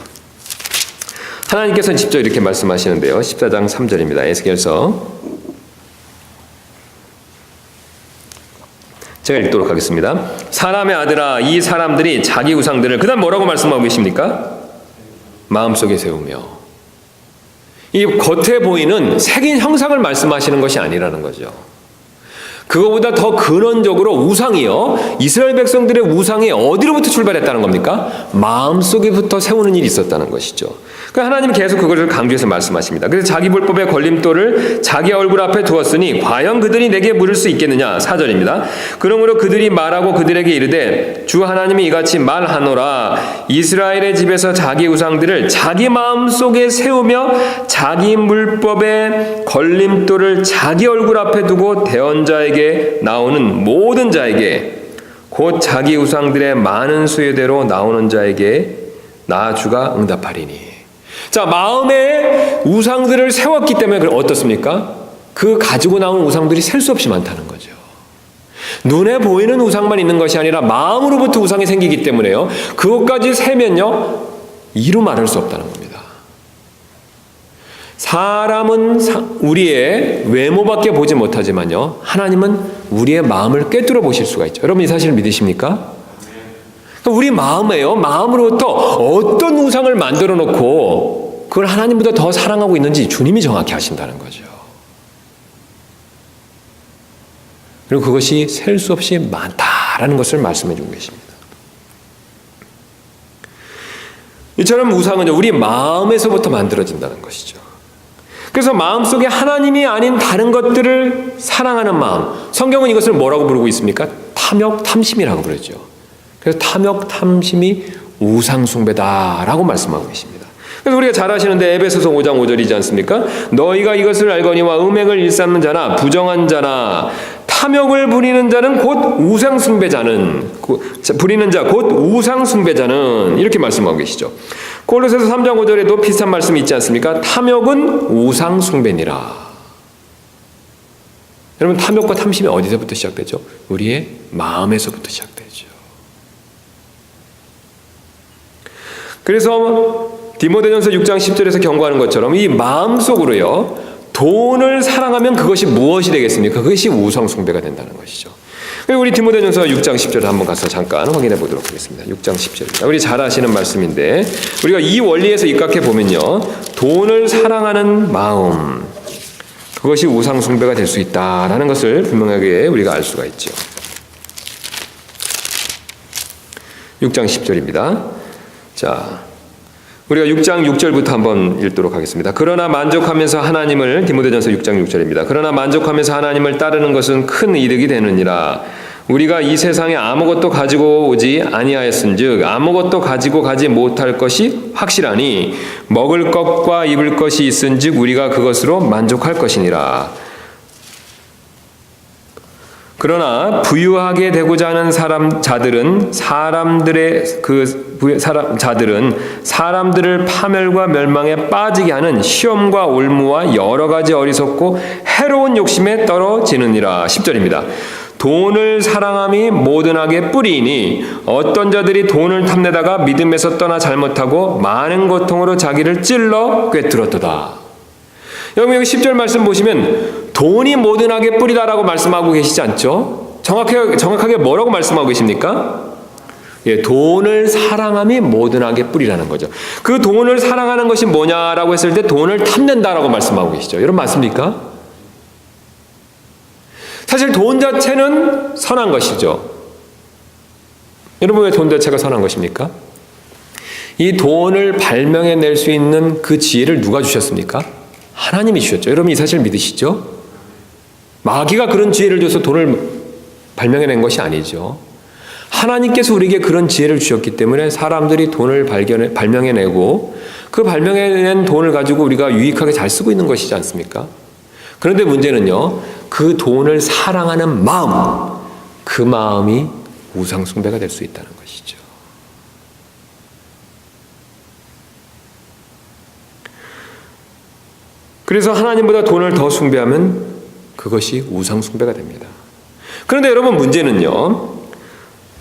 하나님께서는 직접 이렇게 말씀하시는데요, 14장 3절입니다. 에스겔서 제가 읽도록 하겠습니다. 사람의 아들아, 이 사람들이 자기 우상들을, 그 다음 뭐라고 말씀하고 계십니까? 마음속에 세우며. 이 겉에 보이는 새긴 형상을 말씀하시는 것이 아니라는 거죠. 그거보다 더 근원적으로 우상이요, 이스라엘 백성들의 우상이 어디로부터 출발했다는 겁니까? 마음속에부터 세우는 일이 있었다는 것이죠. 그러니까 하나님이 계속 그것을 강조해서 말씀하십니다. 그래서 자기 불법의 걸림돌을 자기 얼굴 앞에 두었으니 과연 그들이 내게 물을 수 있겠느냐. 4절입니다. 그러므로 그들이 말하고 그들에게 이르되 주 하나님이 이같이 말하노라. 이스라엘의 집에서 자기 우상들을 자기 마음속에 세우며 자기 물법의 걸림돌을 자기 얼굴 앞에 두고 대언자에게 나오는 모든 자에게, 곧 자기 우상들의 많은 수요대로 나오는 자에게 나 주가 응답하리니. 자, 마음에 우상들을 세웠기 때문에 어떻습니까? 그 가지고 나온 우상들이 셀 수 없이 많다는 거죠. 눈에 보이는 우상만 있는 것이 아니라 마음으로부터 우상이 생기기 때문에요, 그것까지 세면요 이루 말할 수 없다는 겁니다. 사람은 우리의 외모밖에 보지 못하지만요, 하나님은 우리의 마음을 꿰뚫어 보실 수가 있죠. 여러분 이 사실을 믿으십니까? 우리 마음으로부터 어떤 우상을 만들어 놓고 그걸 하나님보다 더 사랑하고 있는지 주님이 정확히 아신다는 거죠. 그리고 그것이 셀 수 없이 많다라는 것을 말씀해 주고 계십니다. 이처럼 우상은요, 우리 마음에서부터 만들어진다는 것이죠. 그래서 마음속에 하나님이 아닌 다른 것들을 사랑하는 마음, 성경은 이것을 뭐라고 부르고 있습니까? 탐욕, 탐심이라고 그러죠. 그래서 탐욕, 탐심이 우상숭배다라고 말씀하고 계십니다. 그래서 우리가 잘 아시는데 에베소서 5장 5절이지 않습니까? 너희가 이것을 알거니와 음행을 일삼는 자나 부정한 자나 탐욕을 부리는 자는 곧 우상 숭배자는 이렇게 말씀하고 계시죠. 골로새서 3장 5절에도 비슷한 말씀이 있지 않습니까? 탐욕은 우상 숭배니라. 여러분, 탐욕과 탐심이 어디서부터 시작되죠? 우리의 마음에서부터 시작되죠. 그래서 디모데전서 6장 10절에서 경고하는 것처럼 이 마음속으로요, 돈을 사랑하면 그것이 무엇이 되겠습니까? 그것이 우상 숭배가 된다는 것이죠. 우리 디모데전서 6장 10절을 한번 가서 잠깐 확인해 보도록 하겠습니다. 6장 10절입니다. 우리 잘 아시는 말씀인데, 우리가 이 원리에서 입각해 보면요, 돈을 사랑하는 마음, 그것이 우상 숭배가 될 수 있다라는 것을 분명하게 우리가 알 수가 있죠. 6장 10절입니다. 자, 우리가 6장 6절부터 한번 읽도록 하겠습니다. 그러나 만족하면서 하나님을, 디모데전서 6장 6절입니다. 그러나 만족하면서 하나님을 따르는 것은 큰 이득이 되느니라. 우리가 이 세상에 아무것도 가지고 오지 아니하였은즉 아무것도 가지고 가지 못할 것이 확실하니 먹을 것과 입을 것이 있은즉 우리가 그것으로 만족할 것이니라. 그러나 부유하게 되고자 하는 자들은 사람들을 파멸과 멸망에 빠지게 하는 시험과 올무와 여러 가지 어리석고 해로운 욕심에 떨어지느니라. 10절입니다. 돈을 사랑함이 모든 악의 뿌리이니 어떤 자들이 돈을 탐내다가 믿음에서 떠나 잘못하고 많은 고통으로 자기를 찔러 꿰뚫었도다. 여러분, 여기 10절 말씀 보시면 돈이 모든 악의 뿌리다라고 말씀하고 계시지 않죠? 정확하게 뭐라고 말씀하고 계십니까? 예, 돈을 사랑함이 모든 악의 뿌리라는 거죠. 그 돈을 사랑하는 것이 뭐냐라고 했을 때 돈을 탐낸다라고 말씀하고 계시죠. 여러분, 맞습니까? 사실 돈 자체는 선한 것이죠. 여러분, 왜 돈 자체가 선한 것입니까? 이 돈을 발명해낼 수 있는 그 지혜를 누가 주셨습니까? 하나님이 주셨죠. 여러분, 이 사실 믿으시죠? 마귀가 그런 지혜를 줘서 돈을 발명해낸 것이 아니죠. 하나님께서 우리에게 그런 지혜를 주셨기 때문에 사람들이 돈을 발명해내고 그 발명해낸 돈을 가지고 우리가 유익하게 잘 쓰고 있는 것이지 않습니까? 그런데 문제는요, 그 돈을 사랑하는 마음, 그 마음이 우상 숭배가 될 수 있다는 것이죠. 그래서 하나님보다 돈을 더 숭배하면 그것이 우상 숭배가 됩니다. 그런데 여러분, 문제는요,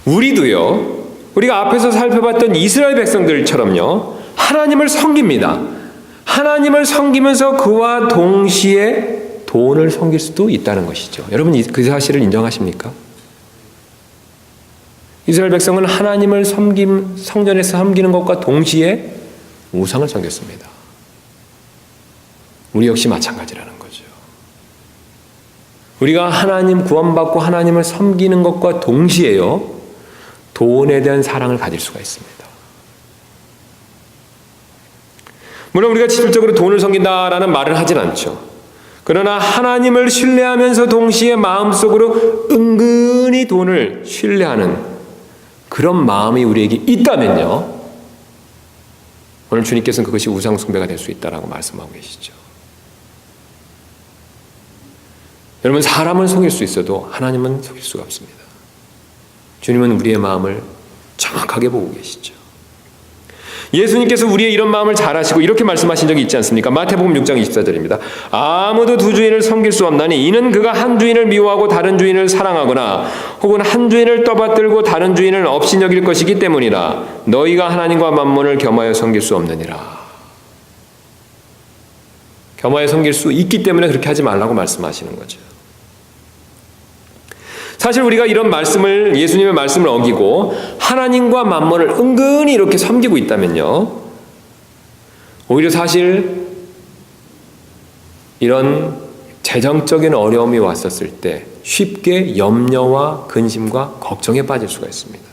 우리가 앞에서 살펴봤던 이스라엘 백성들처럼요, 하나님을 섬깁니다. 하나님을 섬기면서 그와 동시에 돈을 섬길 수도 있다는 것이죠. 여러분, 그 사실을 인정하십니까? 이스라엘 백성은 하나님을 성전에서 섬기는 것과 동시에 우상을 섬겼습니다. 우리 역시 마찬가지라는 거죠. 우리가 하나님 구원받고 하나님을 섬기는 것과 동시에요, 돈에 대한 사랑을 가질 수가 있습니다. 물론 우리가 직접적으로 돈을 섬긴다라는 말을 하진 않죠. 그러나 하나님을 신뢰하면서 동시에 마음속으로 은근히 돈을 신뢰하는 그런 마음이 우리에게 있다면요, 오늘 주님께서는 그것이 우상 숭배가 될 수 있다라고 말씀하고 계시죠. 여러분, 사람은 속일 수 있어도 하나님은 속일 수가 없습니다. 주님은 우리의 마음을 정확하게 보고 계시죠. 예수님께서 우리의 이런 마음을 잘 아시고 이렇게 말씀하신 적이 있지 않습니까? 마태복음 6장 24절입니다. 아무도 두 주인을 섬길 수 없나니 이는 그가 한 주인을 미워하고 다른 주인을 사랑하거나 혹은 한 주인을 떠받들고 다른 주인을 없이 여길 것이기 때문이라. 너희가 하나님과 만몬을 겸하여 섬길 수 없느니라. 겸하여 섬길 수 있기 때문에 그렇게 하지 말라고 말씀하시는 거죠. 사실 우리가 이런 말씀을, 예수님의 말씀을 어기고 하나님과 만몬을 은근히 이렇게 섬기고 있다면요, 오히려 사실 이런 재정적인 어려움이 왔었을 때 쉽게 염려와 근심과 걱정에 빠질 수가 있습니다.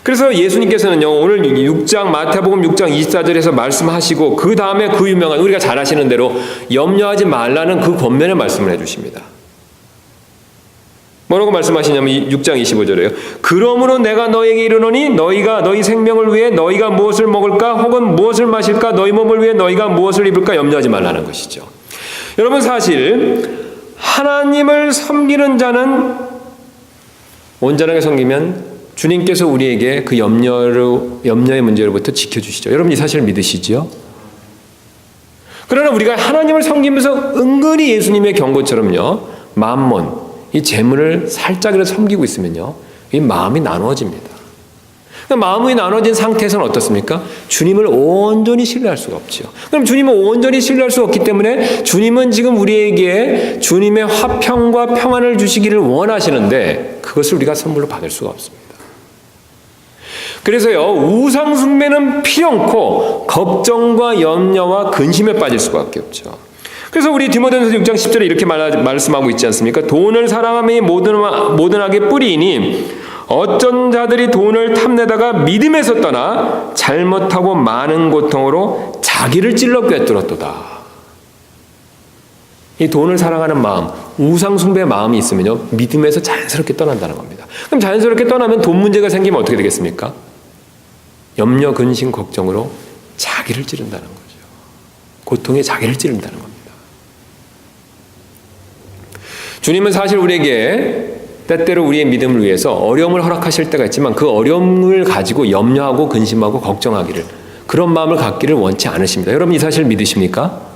그래서 예수님께서는요, 오늘 6장, 마태복음 6장 24절에서 말씀하시고 그 다음에 그 유명한, 우리가 잘 아시는 대로 염려하지 말라는 그 권면의 말씀을 해주십니다. 뭐라고 말씀하시냐면 6장 25절에요. 그러므로 내가 너에게 이르노니 너희 생명을 위해 너희가 무엇을 먹을까 혹은 무엇을 마실까, 너희 몸을 위해 너희가 무엇을 입을까 염려하지 말라는 것이죠. 여러분, 사실 하나님을 섬기는 자는 온전하게 섬기면 주님께서 우리에게 그 염려의 문제로부터 지켜주시죠. 여러분 이 사실을 믿으시죠? 그러나 우리가 하나님을 섬기면서 은근히 예수님의 경고처럼요, 만몬, 이 재물을 살짝이라도 섬기고 있으면요, 이 마음이 나눠집니다. 마음이 나눠진 상태에서는 어떻습니까? 주님을 온전히 신뢰할 수가 없죠. 그럼 주님을 온전히 신뢰할 수 없기 때문에 주님은 지금 우리에게 주님의 화평과 평안을 주시기를 원하시는데 그것을 우리가 선물로 받을 수가 없습니다. 그래서요, 우상 숭배는 필연코 걱정과 염려와 근심에 빠질 수밖에 없죠. 그래서 우리 디모데전서 6장 10절에 이렇게 말씀하고 있지 않습니까? 돈을 사랑함이 모든 악의 뿌리이니 어쩐 자들이 돈을 탐내다가 믿음에서 떠나 잘못하고 많은 고통으로 자기를 찔러 꿰뚫었도다. 이 돈을 사랑하는 마음, 우상 숭배의 마음이 있으면요, 믿음에서 자연스럽게 떠난다는 겁니다. 그럼 자연스럽게 떠나면 돈 문제가 생기면 어떻게 되겠습니까? 염려, 근심, 걱정으로 자기를 찌른다는 거죠. 고통에 자기를 찌른다는 겁니다. 주님은 사실 우리에게 때때로 우리의 믿음을 위해서 어려움을 허락하실 때가 있지만 그 어려움을 가지고 염려하고 근심하고 걱정하기를, 그런 마음을 갖기를 원치 않으십니다. 여러분 이 사실 믿으십니까?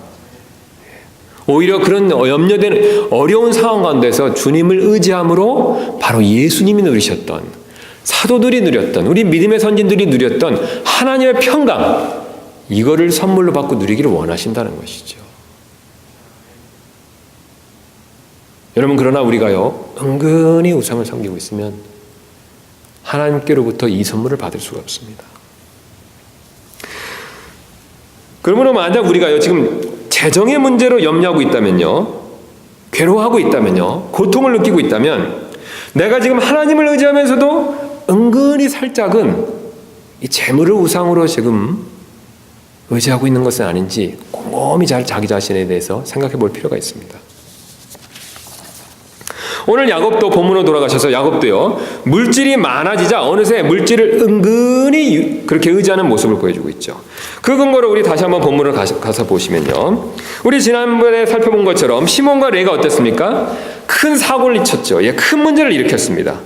오히려 그런 염려되는 어려운 상황 가운데서 주님을 의지함으로 바로 예수님이 누리셨던, 사도들이 누렸던, 우리 믿음의 선진들이 누렸던 하나님의 평강, 이거를 선물로 받고 누리기를 원하신다는 것이죠. 여러분 그러나 우리가요, 은근히 우상을 섬기고 있으면 하나님께로부터 이 선물을 받을 수가 없습니다. 그러므로 만약 우리가요, 지금 재정의 문제로 염려하고 있다면요, 괴로워하고 있다면요, 고통을 느끼고 있다면 내가 지금 하나님을 의지하면서도 은근히 살짝은 이 재물을 우상으로 지금 의지하고 있는 것은 아닌지 곰곰이 잘 자기 자신에 대해서 생각해 볼 필요가 있습니다. 오늘 야곱도 본문으로 돌아가셔서 야곱도요, 물질이 많아지자 어느새 물질을 은근히 그렇게 의지하는 모습을 보여주고 있죠. 그 근거로 우리 다시 한번 본문을 가서 보시면요, 우리 지난번에 살펴본 것처럼 시몬과 레이가 어땠습니까? 큰 사고를 쳤죠. 큰 문제를 일으켰습니다.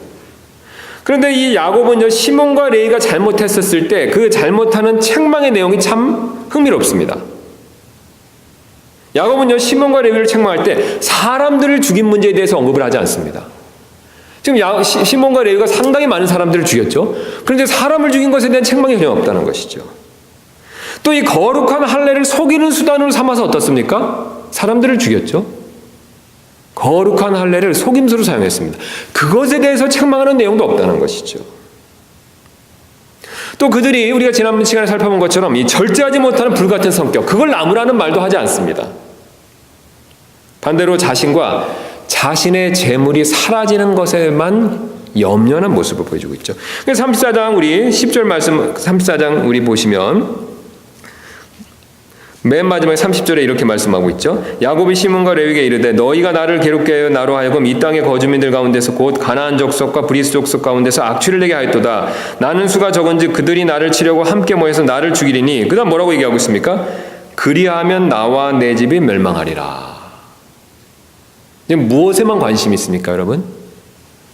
그런데 이 야곱은요, 시몬과 레이가 잘못했었을 때 그 잘못하는 책망의 내용이 참 흥미롭습니다. 야곱은요, 시몬과 레위를 책망할 때 사람들을 죽인 문제에 대해서 언급을 하지 않습니다. 지금 시몬과 레위가 상당히 많은 사람들을 죽였죠. 그런데 사람을 죽인 것에 대한 책망이 전혀 없다는 것이죠. 또 이 거룩한 할례를 속이는 수단으로 삼아서 어떻습니까? 사람들을 죽였죠. 거룩한 할례를 속임수로 사용했습니다. 그것에 대해서 책망하는 내용도 없다는 것이죠. 또 그들이 우리가 지난 시간에 살펴본 것처럼 이 절제하지 못하는 불같은 성격, 그걸 나무라는 말도 하지 않습니다. 반대로 자신과 자신의 재물이 사라지는 것에만 염려하는 모습을 보여주고 있죠. 그래서 34장 우리 10절 말씀 34장 우리 보시면 맨 마지막에 30절에 이렇게 말씀하고 있죠. 야곱이 시몬과 레위에게 이르되 너희가 나를 괴롭게 하여 나로 하여금 이 땅의 거주민들 가운데서 곧 가나안 족속과 브리스 족속 가운데서 악취를 내게 하였도다. 나는 수가 적은즉 그들이 나를 치려고 함께 모여서 나를 죽이리니. 그 다음 뭐라고 얘기하고 있습니까? 그리하면 나와 내 집이 멸망하리라. 무엇에만 관심이 있습니까, 여러분?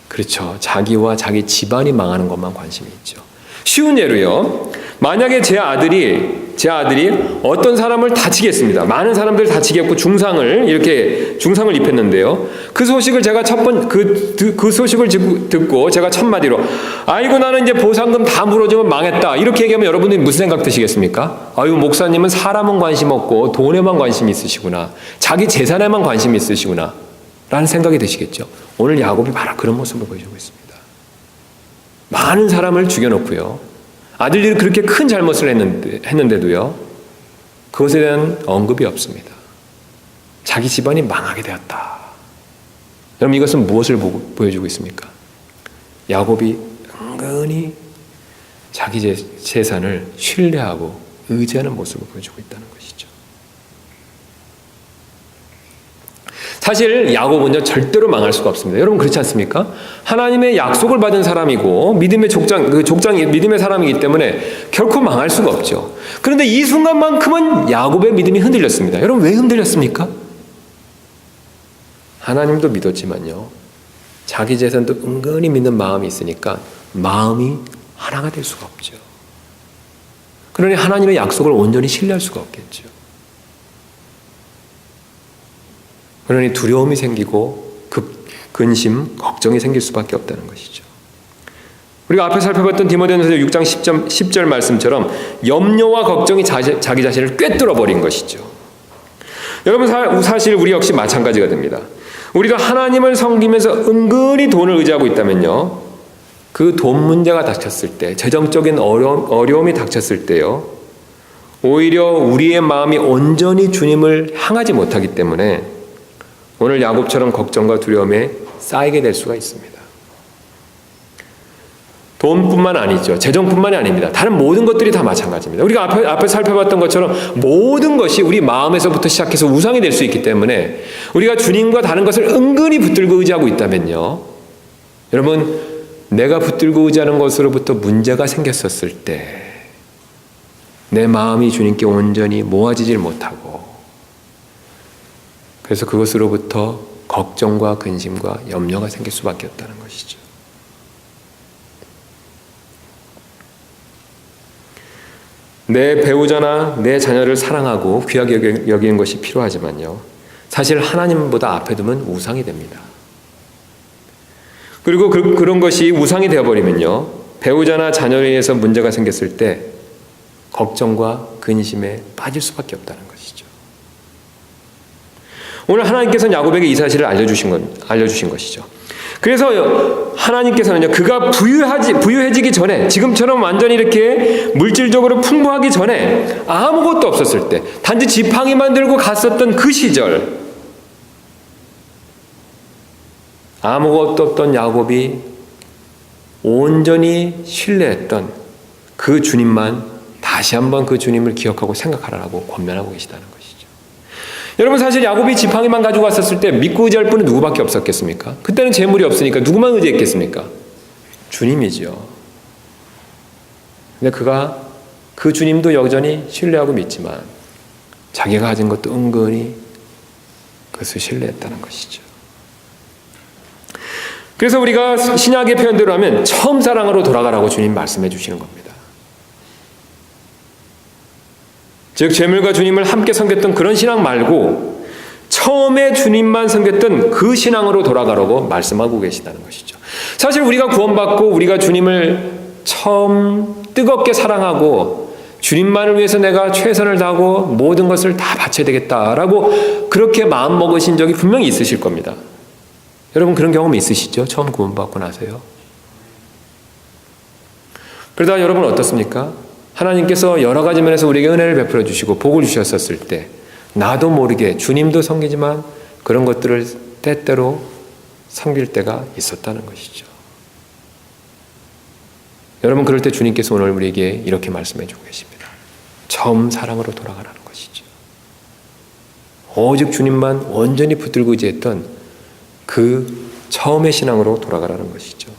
그렇죠. 자기와 자기 집안이 망하는 것만 관심이 있죠. 쉬운 예로요, 만약에 제 아들이 어떤 사람을 다치게 했습니다. 많은 사람들을 다치게 했고 중상을 입혔는데요. 그 소식을 제가 그 소식을 듣고 제가 첫 마디로 아이고 나는 이제 보상금 다 물어주면 망했다, 이렇게 얘기하면 여러분들이 무슨 생각 드시겠습니까? 아유, 목사님은 사람은 관심 없고 돈에만 관심이 있으시구나, 자기 재산에만 관심이 있으시구나 라는 생각이 드시겠죠. 오늘 야곱이 바로 그런 모습을 보여주고 있습니다. 많은 사람을 죽여놓고요, 아들들이 그렇게 큰 잘못을 했는데도요, 그것에 대한 언급이 없습니다. 자기 집안이 망하게 되었다. 여러분 이것은 무엇을 보여주고 있습니까? 야곱이 은근히 자기 재산을 신뢰하고 의지하는 모습을 보여주고 있다는 것이죠. 사실 야곱은요, 절대로 망할 수가 없습니다. 여러분 그렇지 않습니까? 하나님의 약속을 받은 사람이고 믿음의 믿음의 사람이기 때문에 결코 망할 수가 없죠. 그런데 이 순간만큼은 야곱의 믿음이 흔들렸습니다. 여러분 왜 흔들렸습니까? 하나님도 믿었지만요, 자기 재산도 은근히 믿는 마음이 있으니까 마음이 하나가 될 수가 없죠. 그러니 하나님의 약속을 온전히 신뢰할 수가 없겠죠. 그러니 두려움이 생기고 근심, 걱정이 생길 수밖에 없다는 것이죠. 우리가 앞에 살펴봤던 디모데전서 6장 10절 말씀처럼 염려와 걱정이 자기 자신을 꿰뚫어 버린 것이죠. 여러분, 사실 우리 역시 마찬가지가 됩니다. 우리가 하나님을 섬기면서 은근히 돈을 의지하고 있다면요, 그 돈 문제가 닥쳤을 때, 재정적인 어려움이 닥쳤을 때요, 오히려 우리의 마음이 온전히 주님을 향하지 못하기 때문에 오늘 야곱처럼 걱정과 두려움에 쌓이게 될 수가 있습니다. 돈뿐만 아니죠. 재정뿐만이 아닙니다. 다른 모든 것들이 다 마찬가지입니다. 우리가 앞에 살펴봤던 것처럼 모든 것이 우리 마음에서부터 시작해서 우상이 될 수 있기 때문에 우리가 주님과 다른 것을 은근히 붙들고 의지하고 있다면요, 여러분, 내가 붙들고 의지하는 것으로부터 문제가 생겼었을 때 내 마음이 주님께 온전히 모아지질 못하고, 그래서 그것으로부터 걱정과 근심과 염려가 생길 수밖에 없다는 것이죠. 내 배우자나 내 자녀를 사랑하고 귀하게 여기는 것이 필요하지만요, 사실 하나님보다 앞에 두면 우상이 됩니다. 그리고 그런 것이 우상이 되어버리면요, 배우자나 자녀에 의해서 문제가 생겼을 때 걱정과 근심에 빠질 수밖에 없다는 것이죠. 오늘 하나님께서는 야곱에게 이 사실을 알려주신 것이죠. 그래서 하나님께서는요, 그가 부유해지기 전에, 지금처럼 완전히 이렇게 물질적으로 풍부하기 전에 아무것도 없었을 때, 단지 지팡이만 들고 갔었던 그 시절, 아무것도 없던 야곱이 온전히 신뢰했던 그 주님만 다시 한번 그 주님을 기억하고 생각하라고 권면하고 계시다는 것이죠. 여러분, 사실 야곱이 지팡이만 가지고 왔었을 때 믿고 의지할 분은 누구밖에 없었겠습니까? 그때는 재물이 없으니까 누구만 의지했겠습니까? 주님이죠. 근데 그가 그 주님도 여전히 신뢰하고 믿지만 자기가 가진 것도 은근히 그것을 신뢰했다는 것이죠. 그래서 우리가 신약의 표현대로 하면 처음 사랑으로 돌아가라고 주님 말씀해 주시는 겁니다. 즉, 재물과 주님을 함께 섬겼던 그런 신앙 말고 처음에 주님만 섬겼던 그 신앙으로 돌아가라고 말씀하고 계시다는 것이죠. 사실 우리가 구원받고 우리가 주님을 처음 뜨겁게 사랑하고 주님만을 위해서 내가 최선을 다하고 모든 것을 다 바쳐야 되겠다라고 그렇게 마음 먹으신 적이 분명히 있으실 겁니다. 여러분, 그런 경험 있으시죠? 처음 구원받고 나서요. 그러다 여러분 어떻습니까? 하나님께서 여러 가지 면에서 우리에게 은혜를 베풀어 주시고 복을 주셨었을 때 나도 모르게 주님도 섬기지만 그런 것들을 때때로 섬길 때가 있었다는 것이죠. 여러분, 그럴 때 주님께서 오늘 우리에게 이렇게 말씀해 주고 계십니다. 처음 사랑으로 돌아가라는 것이죠. 오직 주님만 온전히 붙들고 의지했던 그 처음의 신앙으로 돌아가라는 것이죠.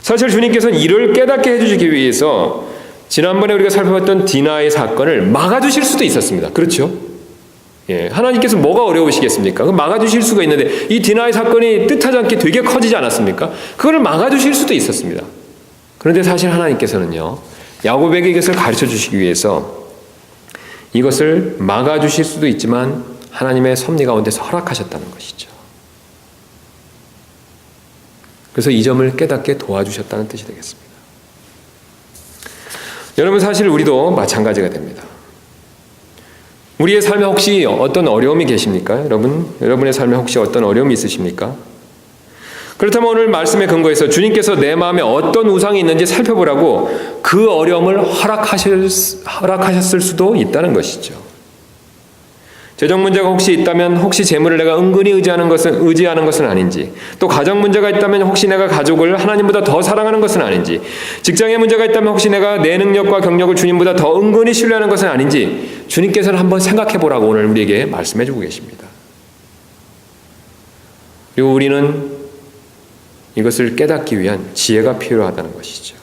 사실 주님께서는 이를 깨닫게 해주시기 위해서 지난번에 우리가 살펴봤던 디나의 사건을 막아주실 수도 있었습니다. 그렇죠? 예, 하나님께서 뭐가 어려우시겠습니까? 막아주실 수가 있는데 이 디나의 사건이 뜻하지 않게 되게 커지지 않았습니까? 그걸 막아주실 수도 있었습니다. 그런데 사실 하나님께서는요, 야곱에게 이것을 가르쳐 주시기 위해서 이것을 막아주실 수도 있지만 하나님의 섭리 가운데서 허락하셨다는 것이죠. 그래서 이 점을 깨닫게 도와주셨다는 뜻이 되겠습니다. 여러분, 사실 우리도 마찬가지가 됩니다. 우리의 삶에 혹시 어떤 어려움이 계십니까? 여러분의 삶에 혹시 어떤 어려움이 있으십니까? 그렇다면 오늘 말씀에 근거해서 주님께서 내 마음에 어떤 우상이 있는지 살펴보라고 그 어려움을 허락하셨을 수도 있다는 것이죠. 재정 문제가 혹시 있다면 혹시 재물을 내가 은근히 의지하는 것은 아닌지, 또 가정 문제가 있다면 혹시 내가 가족을 하나님보다 더 사랑하는 것은 아닌지, 직장에 문제가 있다면 혹시 내가 내 능력과 경력을 주님보다 더 은근히 신뢰하는 것은 아닌지 주님께서는 한번 생각해 보라고 오늘 우리에게 말씀해 주고 계십니다. 그리고 우리는 이것을 깨닫기 위한 지혜가 필요하다는 것이죠.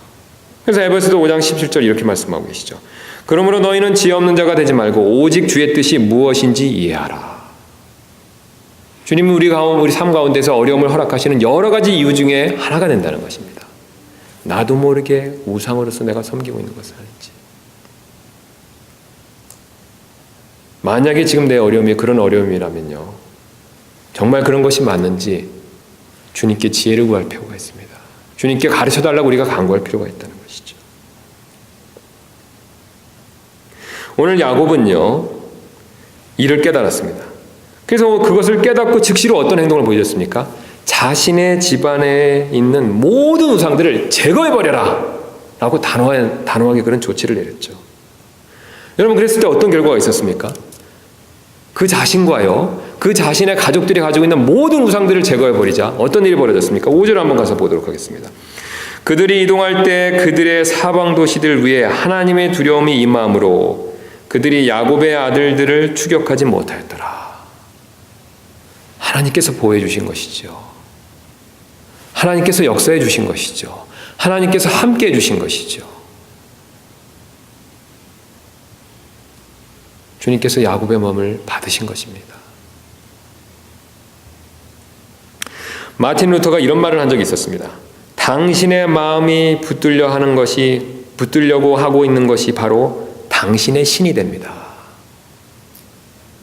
그래서 에베소서 5장 17절 이렇게 말씀하고 계시죠. 그러므로 너희는 지혜 없는 자가 되지 말고 오직 주의 뜻이 무엇인지 이해하라. 주님은 우리 삶 가운데서 어려움을 허락하시는 여러 가지 이유 중에 하나가 된다는 것입니다. 나도 모르게 우상으로서 내가 섬기고 있는 것은 아닌지. 만약에 지금 내 어려움이 그런 어려움이라면요, 정말 그런 것이 맞는지 주님께 지혜를 구할 필요가 있습니다. 주님께 가르쳐달라고 우리가 간구할 필요가 있다는 것이죠. 오늘 야곱은요, 이를 깨달았습니다. 그래서 그것을 깨닫고 즉시로 어떤 행동을 보여줬습니까? 자신의 집안에 있는 모든 우상들을 제거해버려라 라고 단호하게 그런 조치를 내렸죠. 여러분, 그랬을 때 어떤 결과가 있었습니까? 그 자신과요, 그 자신의 가족들이 가지고 있는 모든 우상들을 제거해버리자 어떤 일이 벌어졌습니까? 5절 한번 가서 보도록 하겠습니다. 그들이 이동할 때 그들의 사방 도시들 위에 하나님의 두려움이 임함으로 그들이 야곱의 아들들을 추격하지 못하였더라. 하나님께서 보호해 주신 것이죠. 하나님께서 역사해 주신 것이죠. 하나님께서 함께 해 주신 것이죠. 주님께서 야곱의 마음을 받으신 것입니다. 마틴 루터가 이런 말을 한 적이 있었습니다. 당신의 마음이 붙들려고 하고 있는 것이 바로 당신의 신이 됩니다.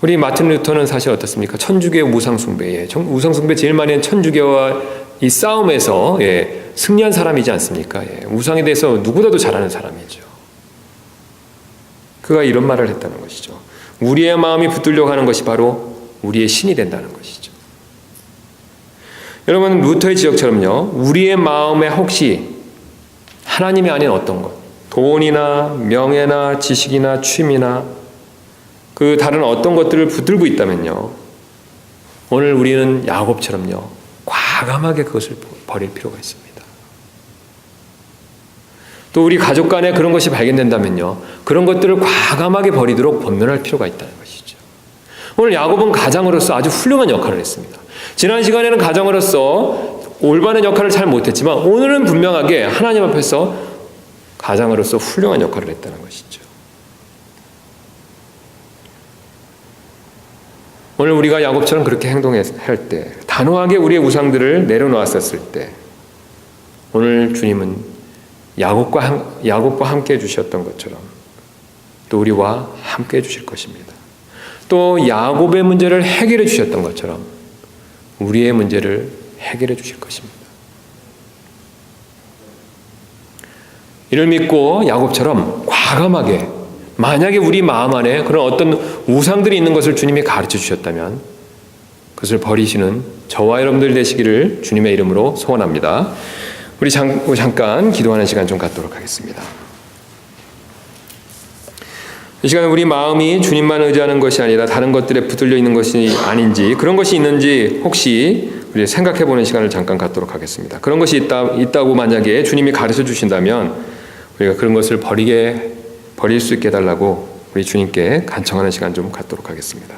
우리 마틴 루터는 사실 어떻습니까? 천주교의 우상숭배, 우상숭배 제일 많이 한 천주교와 이 싸움에서 승리한 사람이지 않습니까? 우상에 대해서 누구보다도 잘하는 사람이죠. 그가 이런 말을 했다는 것이죠. 우리의 마음이 붙들려고 하는 것이 바로 우리의 신이 된다는 것이죠. 여러분, 루터의 지적처럼요, 우리의 마음에 혹시 하나님이 아닌 어떤 것, 돈이나 명예나 지식이나 취미나 그 다른 어떤 것들을 붙들고 있다면요, 오늘 우리는 야곱처럼요, 과감하게 그것을 버릴 필요가 있습니다. 또 우리 가족 간에 그런 것이 발견된다면요, 그런 것들을 과감하게 버리도록 권면할 필요가 있다는 것이죠. 오늘 야곱은 가장으로서 아주 훌륭한 역할을 했습니다. 지난 시간에는 가장으로서 올바른 역할을 잘 못했지만 오늘은 분명하게 하나님 앞에서 가장으로서 훌륭한 역할을 했다는 것이죠. 오늘 우리가 야곱처럼 그렇게 행동할 때, 단호하게 우리의 우상들을 내려놓았었을 때, 오늘 주님은 야곱과 함께 해주셨던 것처럼 또 우리와 함께 해주실 것입니다. 또 야곱의 문제를 해결해 주셨던 것처럼 우리의 문제를 해결해 주실 것입니다. 이를 믿고 야곱처럼 과감하게, 만약에 우리 마음 안에 그런 어떤 우상들이 있는 것을 주님이 가르쳐 주셨다면 그것을 버리시는 저와 여러분들 되시기를 주님의 이름으로 소원합니다. 우리 잠깐 기도하는 시간 좀 갖도록 하겠습니다. 이 시간에 우리 마음이 주님만 의지하는 것이 아니라 다른 것들에 붙들려 있는 것이 아닌지, 그런 것이 있는지 혹시 우리 생각해보는 시간을 잠깐 갖도록 하겠습니다. 그런 것이 있다고 만약에 주님이 가르쳐 주신다면 우리가 그런 것을 버릴 수 있게 해달라고 우리 주님께 간청하는 시간 좀 갖도록 하겠습니다.